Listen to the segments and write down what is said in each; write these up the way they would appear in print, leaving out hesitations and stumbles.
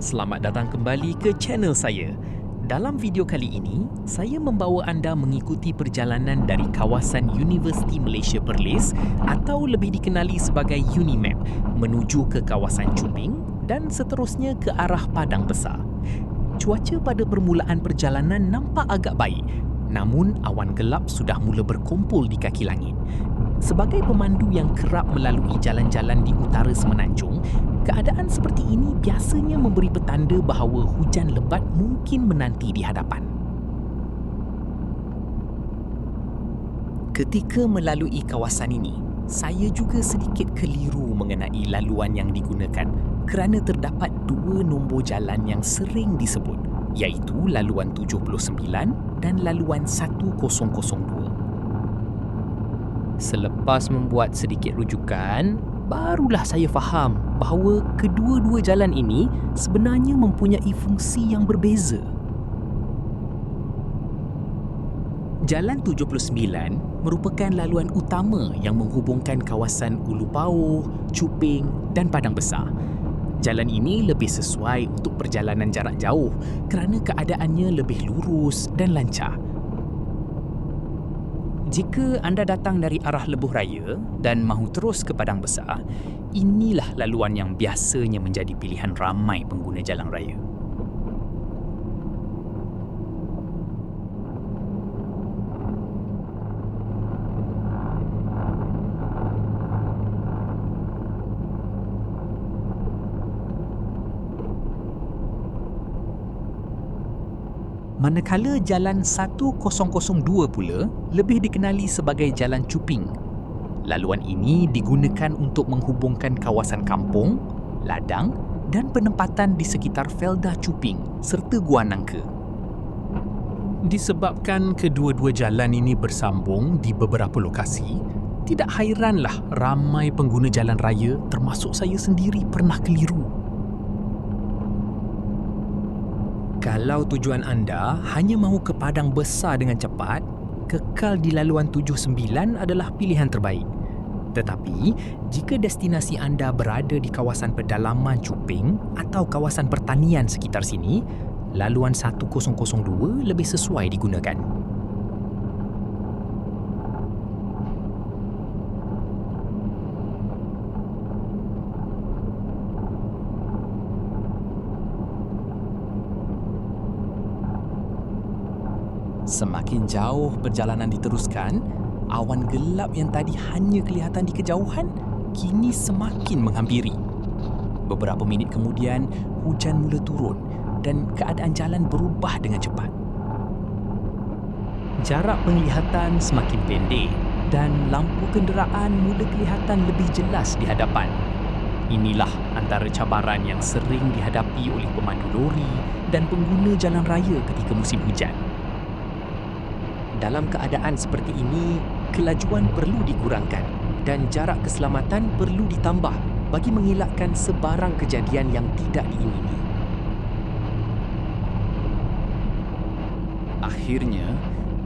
Selamat datang kembali ke channel saya. Dalam video kali ini, saya membawa anda mengikuti perjalanan dari kawasan Universiti Malaysia Perlis atau lebih dikenali sebagai UniMap menuju ke kawasan Chuping dan seterusnya ke arah Padang Besar. Cuaca pada permulaan perjalanan nampak agak baik, namun awan gelap sudah mula berkumpul di kaki langit. Sebagai pemandu yang kerap melalui jalan-jalan di utara Semenanjung, keadaan seperti ini biasanya memberi petanda bahawa hujan lebat mungkin menanti di hadapan. Ketika melalui kawasan ini, saya juga sedikit keliru mengenai laluan yang digunakan kerana terdapat dua nombor jalan yang sering disebut, iaitu laluan 79 dan laluan 1002. Selepas membuat sedikit rujukan, barulah saya faham bahawa kedua-dua jalan ini sebenarnya mempunyai fungsi yang berbeza. Jalan 79 merupakan laluan utama yang menghubungkan kawasan Ulu Pauh, Chuping dan Padang Besar. Jalan ini lebih sesuai untuk perjalanan jarak jauh kerana keadaannya lebih lurus dan lancar. Jika anda datang dari arah Lebuh Raya dan mahu terus ke Padang Besar, inilah laluan yang biasanya menjadi pilihan ramai pengguna jalan raya. Manakala Jalan 1002 pula lebih dikenali sebagai Jalan Chuping. Laluan ini digunakan untuk menghubungkan kawasan kampung, ladang dan penempatan di sekitar Felda Chuping serta Gua Nangka. Disebabkan kedua-dua jalan ini bersambung di beberapa lokasi, tidak hairanlah ramai pengguna jalan raya termasuk saya sendiri pernah keliru. Kalau tujuan anda hanya mahu ke Padang Besar dengan cepat, kekal di laluan 79 adalah pilihan terbaik. Tetapi, jika destinasi anda berada di kawasan pedalaman Chuping atau kawasan pertanian sekitar sini, laluan 1002 lebih sesuai digunakan. Semakin jauh perjalanan diteruskan, awan gelap yang tadi hanya kelihatan di kejauhan kini semakin menghampiri. Beberapa minit kemudian, hujan mula turun dan keadaan jalan berubah dengan cepat. Jarak penglihatan semakin pendek dan lampu kenderaan mula kelihatan lebih jelas di hadapan. Inilah antara cabaran yang sering dihadapi oleh pemandu lori dan pengguna jalan raya ketika musim hujan. Dalam keadaan seperti ini, kelajuan perlu dikurangkan dan jarak keselamatan perlu ditambah bagi mengelakkan sebarang kejadian yang tidak diingini. Akhirnya,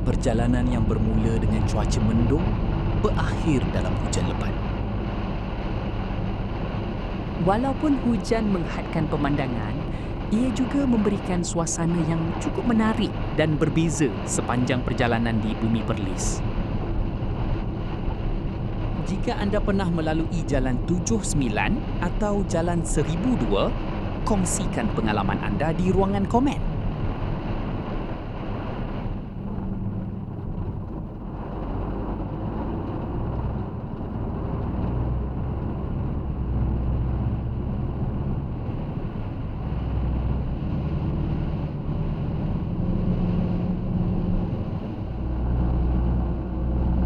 perjalanan yang bermula dengan cuaca mendung berakhir dalam hujan lebat. Walaupun hujan menghadkan pemandangan, ia juga memberikan suasana yang cukup menarik dan berbeza sepanjang perjalanan di Bumi Perlis. Jika anda pernah melalui Jalan 79 atau Jalan 1002, kongsikan pengalaman anda di ruangan komen.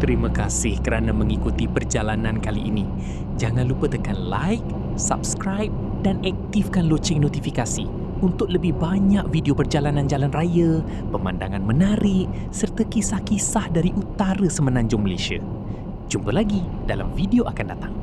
Terima kasih kerana mengikuti perjalanan kali ini. Jangan lupa tekan like, subscribe dan aktifkan loceng notifikasi untuk lebih banyak video perjalanan jalan raya, pemandangan menarik serta kisah-kisah dari utara Semenanjung Malaysia. Jumpa lagi dalam video akan datang.